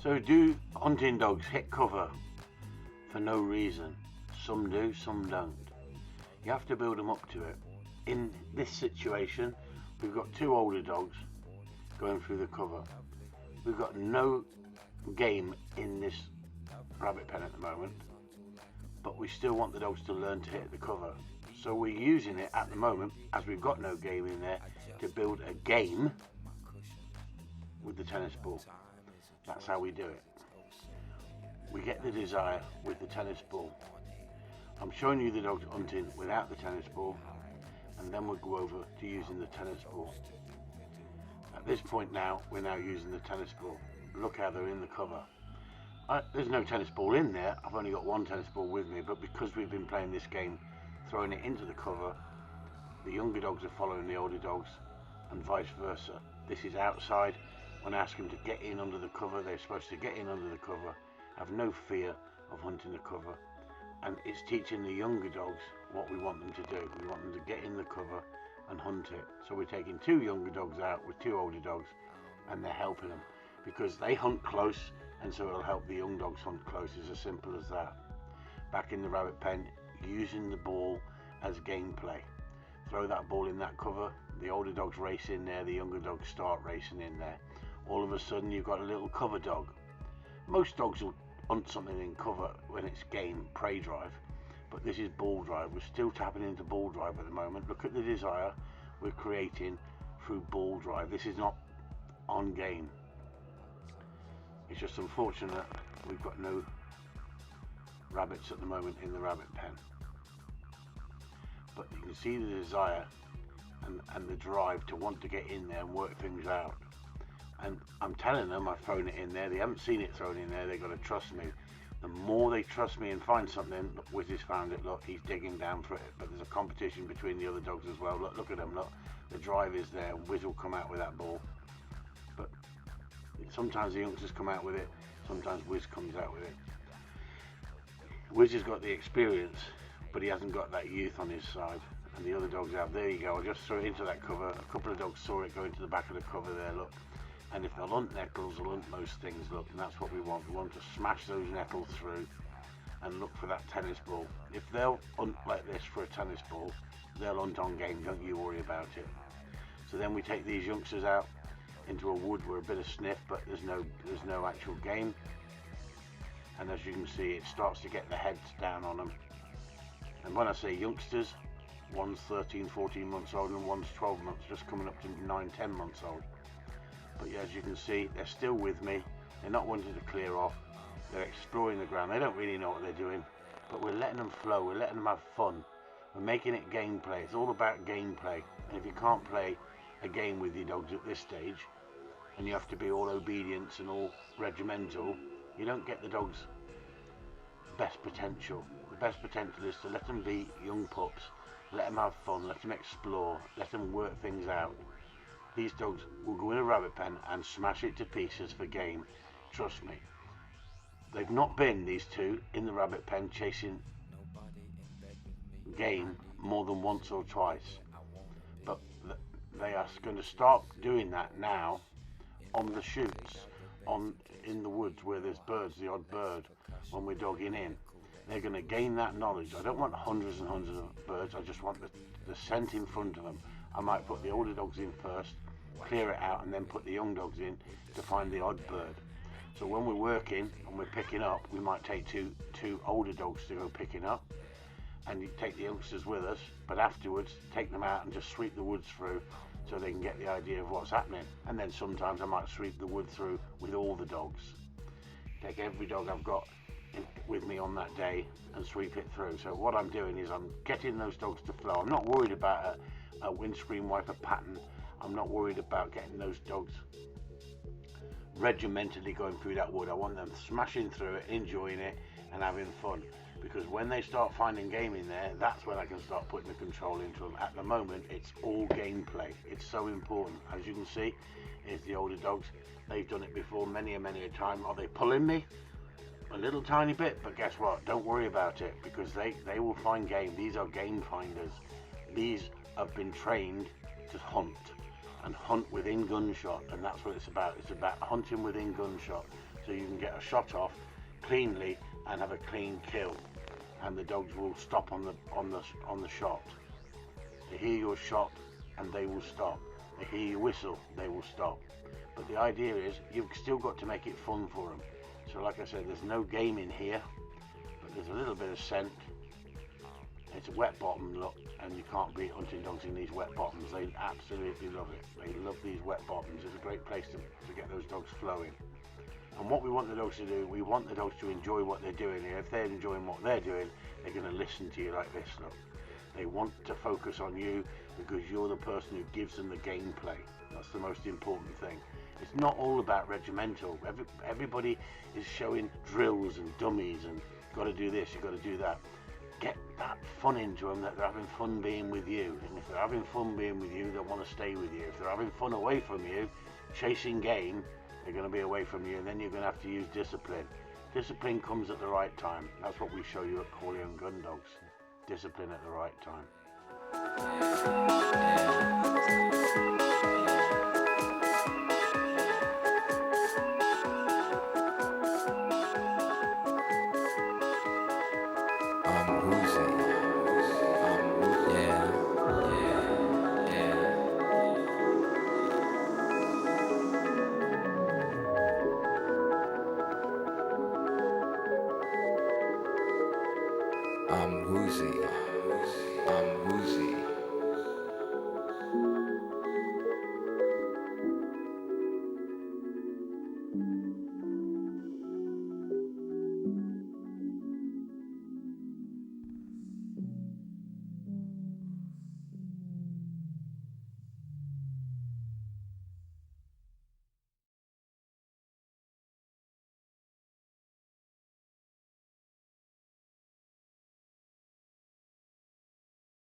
So do hunting dogs hit cover for no reason? Some do, some don't. You have to build them up to it. In this situation, we've got two older dogs going through the cover. We've got no game in this rabbit pen at the moment, but we still want the dogs to learn to hit the cover. So we're using it at the moment, as we've got no game in there, to build a game with the tennis ball. That's how we do it. We get the desire with the tennis ball. I'm showing you the dogs hunting without the tennis ball, and then we'll go over to using the tennis ball. At this point now, we're now using the tennis ball. Look how they're in the cover. There's no tennis ball in there. I've only got one tennis ball with me, but because we've been playing this game, throwing it into the cover, the younger dogs are following the older dogs, and vice versa. This is outside. When I ask them to get in under the cover, they're supposed to get in under the cover, have no fear of hunting the cover. And it's teaching the younger dogs what we want them to do. We want them to get in the cover and hunt it. So we're taking two younger dogs out with two older dogs, and they're helping them because they hunt close, and so it'll help the young dogs hunt close. It's as simple as that. Back in the rabbit pen, using the ball as gameplay. Throw that ball in that cover, the older dogs race in there, the younger dogs start racing in there. All of a sudden you've got a little cover dog. Most dogs will hunt something in cover when it's game, prey drive, but this is ball drive. We're still tapping into ball drive at the moment. Look at the desire we're creating through ball drive. This is not on game. It's just unfortunate we've got no rabbits at the moment in the rabbit pen. But you can see the desire and the drive to want to get in there and work things out. And I'm telling them I've thrown it in there. They haven't seen it thrown in there. They've got to trust me. The more they trust me and find something, look, Wiz has found it. Look, he's digging down for it. But there's a competition between the other dogs as well. Look at them. Look, the drive is there. Wiz will come out with that ball. But sometimes the youngsters come out with it. Sometimes Wiz comes out with it. Wiz has got the experience, but he hasn't got that youth on his side. And the other dogs have. There you go. I just threw it into that cover. A couple of dogs saw it go into the back of the cover there. Look. And if they'll hunt nettles, they'll hunt most things, look, and that's what we want. We want to smash those nettles through and look for that tennis ball. If they'll hunt like this for a tennis ball, they'll hunt on game, don't you worry about it. So then we take these youngsters out into a wood where a bit of sniff, but there's no actual game. And as you can see, it starts to get the heads down on them. And when I say youngsters, one's 13, 14 months old and one's 12 months, just coming up to 9, 10 months old. But yeah, as you can see, they're still with me. They're not wanting to clear off. They're exploring the ground. They don't really know what they're doing, but we're letting them flow. We're letting them have fun. We're making it gameplay. It's all about gameplay. And if you can't play a game with your dogs at this stage, and you have to be all obedience and all regimental, you don't get the dog's best potential. The best potential is to let them be young pups, let them have fun, let them explore, let them work things out. These dogs will go in a rabbit pen and smash it to pieces for game. Trust me. They've not been, these two, in the rabbit pen chasing game more than once or twice. But they are going to start doing that now on the shoots, in the woods where there's birds, the odd bird, when we're dogging in. They're going to gain that knowledge. I don't want hundreds and hundreds of birds. I just want the scent in front of them. I might put the older dogs in first, clear it out, and then put the young dogs in to find the odd bird. So when we're working and we're picking up, we might take two older dogs to go picking up, and you take the youngsters with us, but afterwards take them out and just sweep the woods through so they can get the idea of what's happening. And then sometimes I might sweep the wood through with all the dogs. Take every dog I've got with me on that day and sweep it through. So what I'm doing is I'm getting those dogs to flow. I'm not worried about a windscreen wiper pattern. I'm not worried about getting those dogs regimentally going through that wood. I want them smashing through it, enjoying it and having fun, because when they start finding game in there, that's when I can start putting the control into them. At the moment, it's all gameplay. It's so important. As you can see, here's the older dogs. They've done it before many a time. Are they pulling me? A little tiny bit, but guess what? Don't worry about it, because they will find game. These are game finders. These have been trained to hunt, and hunt within gunshot, and that's what it's about. It's about hunting within gunshot, so you can get a shot off cleanly and have a clean kill, and the dogs will stop on the shot. They hear your shot and they will stop. They hear your whistle, they will stop. But the idea is you've still got to make it fun for them. So like I said, there's no game in here, but there's a little bit of scent. It's a wet bottom look, and you can't beat hunting dogs in these wet bottoms. They absolutely love it. They love these wet bottoms. It's a great place to get those dogs flowing. And what we want the dogs to do, we want the dogs to enjoy what they're doing. And if they're enjoying what they're doing, they're going to listen to you like this, look. They want to focus on you because you're the person who gives them the gameplay. That's the most important thing. It's not all about regimental. Everybody is showing drills and dummies and got to do this, you've got to do that. Get that fun into them, that they're having fun being with you. And if they're having fun being with you, they'll want to stay with you. If they're having fun away from you, chasing game, they're going to be away from you, and then you're going to have to use discipline. Discipline comes at the right time. That's what we show you at Corleone Gun Dogs. Discipline at the right time.